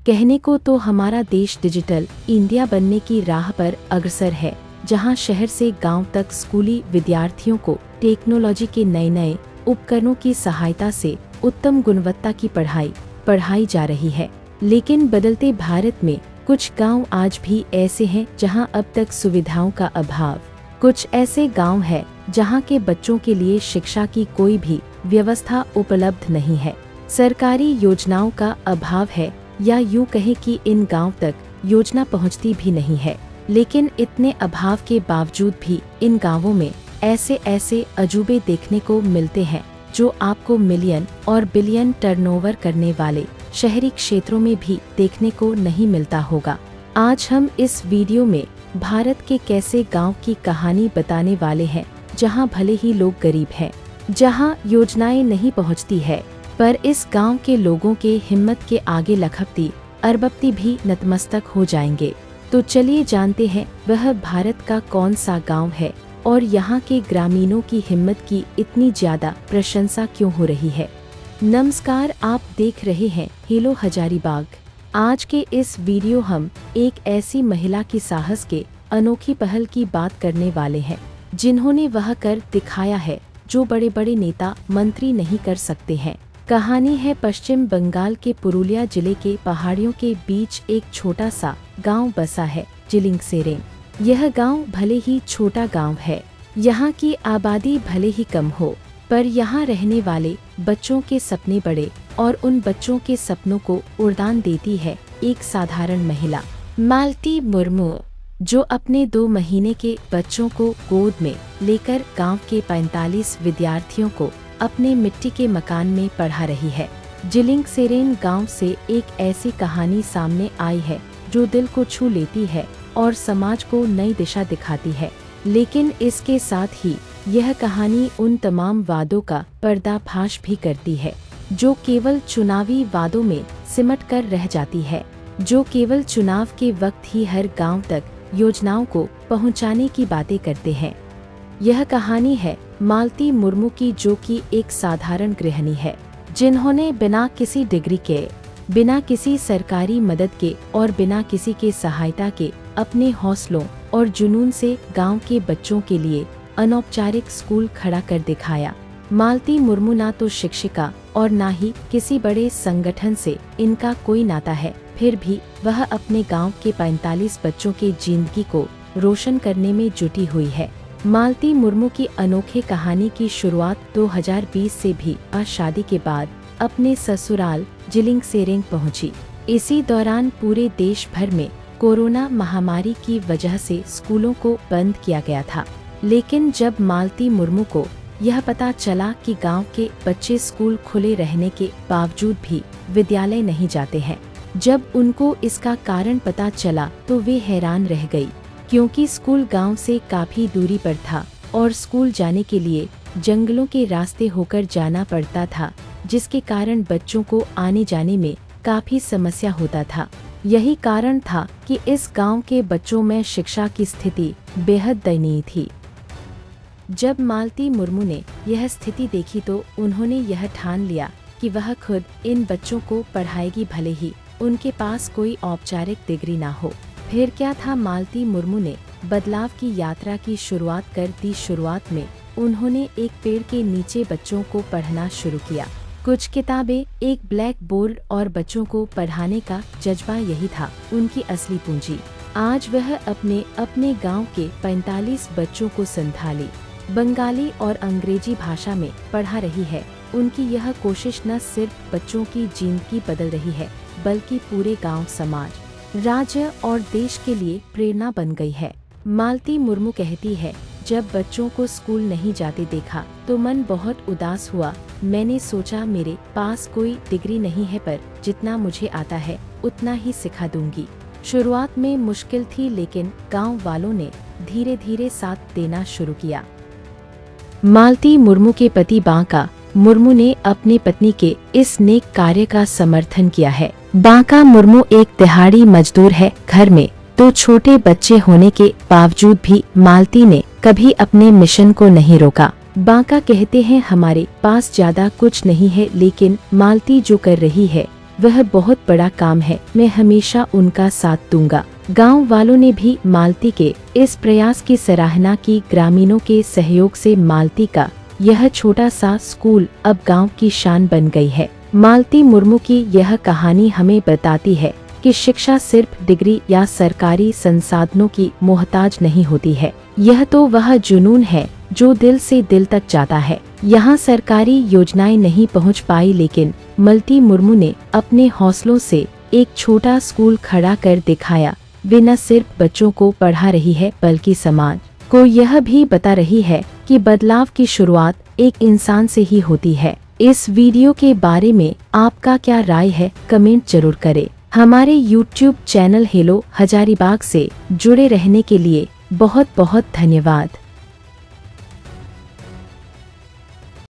कहने को तो हमारा देश डिजिटल इंडिया बनने की राह पर अग्रसर है, जहां शहर से गांव तक स्कूली विद्यार्थियों को टेक्नोलॉजी के नए उपकरणों की सहायता से उत्तम गुणवत्ता की पढ़ाई जा रही है। लेकिन बदलते भारत में कुछ गांव आज भी ऐसे हैं जहां अब तक सुविधाओं का अभाव। कुछ ऐसे गांव हैं जहां के बच्चों के लिए शिक्षा की कोई भी व्यवस्था उपलब्ध नहीं है, सरकारी योजनाओं का अभाव है, या यूं कहें कि इन गांव तक योजना पहुंचती भी नहीं है। लेकिन इतने अभाव के बावजूद भी इन गांवों में ऐसे अजूबे देखने को मिलते हैं जो आपको मिलियन और बिलियन टर्नओवर करने वाले शहरी क्षेत्रों में भी देखने को नहीं मिलता होगा। आज हम इस वीडियो में भारत के कैसे गांव की कहानी बताने वाले हैं जहां भले ही लोग गरीब हैं, जहां योजनाएं नहीं पहुंचती है, पर इस गांव के लोगों के हिम्मत के आगे लखपति अरबपति भी नतमस्तक हो जाएंगे। तो चलिए जानते हैं वह भारत का कौन सा गांव है और यहाँ के ग्रामीणों की हिम्मत की इतनी ज्यादा प्रशंसा क्यों हो रही है। नमस्कार, आप देख रहे हैं हेलो हजारीबाग। आज के इस वीडियो हम एक ऐसी महिला की साहस के अनोखी पहल की बात करने वाले हैं, जिन्होंने वह कर दिखाया है जो बड़े बड़े नेता मंत्री नहीं कर सकते हैं। कहानी है पश्चिम बंगाल के पुरुलिया जिले के पहाड़ियों के बीच एक छोटा सा गांव बसा है, जिलिंगसेरेंग। यह गांव भले ही छोटा गांव है, यहाँ की आबादी भले ही कम हो, पर यहाँ रहने वाले बच्चों के सपने बड़े, और उन बच्चों के सपनों को उड़ान देती है एक साधारण महिला, मालती मुर्मू, जो अपने 2 महीने के बच्चों को गोद में लेकर गांव के 45 विद्यार्थियों को अपने मिट्टी के मकान में पढ़ा रही है। जिलिंगसेरेंग गांव से एक ऐसी कहानी सामने आई है जो दिल को छू लेती है और समाज को नई दिशा दिखाती है। लेकिन इसके साथ ही यह कहानी उन तमाम वादों का पर्दाफाश भी करती है जो केवल चुनावी वादों में सिमट कर रह जाती है, जो केवल चुनाव के वक्त ही हर गांव तक योजनाओं को पहुंचाने की बातें करते हैं। यह कहानी है मालती मुर्मू की, जो कि एक साधारण गृहिणी है, जिन्होंने बिना किसी डिग्री के, बिना किसी सरकारी मदद के और बिना किसी के सहायता के अपने हौसलों और जुनून से गांव के बच्चों के लिए अनौपचारिक स्कूल खड़ा कर दिखाया। मालती मुर्मू ना तो शिक्षिका और ना ही किसी बड़े संगठन से इनका कोई नाता है, फिर भी वह अपने गांव के 45 बच्चों के जिंदगी को रोशन करने में जुटी हुई है। मालती मुर्मू की अनोखे कहानी की शुरुआत 2020 से भी शादी के बाद अपने ससुराल जिलिंगसेरेंग पहुंची। इसी दौरान पूरे देश भर में कोरोना महामारी की वजह से स्कूलों को बंद किया गया था। लेकिन जब मालती मुर्मू को यह पता चला कि गांव के बच्चे स्कूल खुले रहने के बावजूद भी विद्यालय नहीं जाते हैं, जब उनको इसका कारण पता चला तो वे हैरान रह गई, क्योंकि स्कूल गांव से काफी दूरी पर था और स्कूल जाने के लिए जंगलों के रास्ते होकर जाना पड़ता था, जिसके कारण बच्चों को आने जाने में काफी समस्या होता था। यही कारण था कि इस गांव के बच्चों में शिक्षा की स्थिति बेहद दयनीय थी। जब मालती मुर्मू ने यह स्थिति देखी तो उन्होंने यह ठान लिया कि वह खुद इन बच्चों को पढ़ाएगी, भले ही उनके पास कोई औपचारिक डिग्री ना हो। फिर क्या था, मालती मुर्मू ने बदलाव की यात्रा की शुरुआत कर दी। शुरुआत में उन्होंने एक पेड़ के नीचे बच्चों को पढ़ना शुरू किया, कुछ किताबें, एक ब्लैक बोर्ड और बच्चों को पढ़ाने का जज्बा, यही था उनकी असली पूंजी। आज वह अपने गांव के 45 बच्चों को संथाली, बंगाली और अंग्रेजी भाषा में पढ़ा रही है। उनकी यह कोशिश न सिर्फ बच्चों की जिंदगी बदल रही है, बल्कि पूरे गांव, समाज, राज्य और देश के लिए प्रेरणा बन गई है। मालती मुर्मू कहती है, जब बच्चों को स्कूल नहीं जाते देखा तो मन बहुत उदास हुआ। मैंने सोचा मेरे पास कोई डिग्री नहीं है, पर जितना मुझे आता है उतना ही सिखा दूंगी। शुरुआत में मुश्किल थी, लेकिन गांव वालों ने धीरे धीरे साथ देना शुरू किया। मालती मुर्मू के पति बांका मुर्मू ने अपनी पत्नी के इस नेक कार्य का समर्थन किया है। बांका मुर्मू एक दिहाड़ी मजदूर है। घर में 2 छोटे बच्चे होने के बावजूद भी मालती ने कभी अपने मिशन को नहीं रोका। बांका कहते हैं, हमारे पास ज्यादा कुछ नहीं है, लेकिन मालती जो कर रही है वह बहुत बड़ा काम है, मैं हमेशा उनका साथ दूंगा। गांव वालों ने भी मालती के इस प्रयास की सराहना की। ग्रामीणों के सहयोग से मालती का यह छोटा सा स्कूल अब गांव की शान बन गई है। मालती मुर्मू की यह कहानी हमें बताती है कि शिक्षा सिर्फ डिग्री या सरकारी संसाधनों की मोहताज नहीं होती है। यह तो वह जुनून है जो दिल से दिल तक जाता है। यहाँ सरकारी योजनाएं नहीं पहुँच पाई, लेकिन मालती मुर्मू ने अपने हौसलों से एक छोटा स्कूल खड़ा कर दिखाया। वे न सिर्फ बच्चों को पढ़ा रही है, बल्कि समाज को यह भी बता रही है कि बदलाव की शुरुआत एक इंसान से ही होती है। इस वीडियो के बारे में आपका क्या राय है, कमेंट जरूर करें। हमारे YouTube चैनल हेलो हजारीबाग से जुड़े रहने के लिए बहुत बहुत धन्यवाद।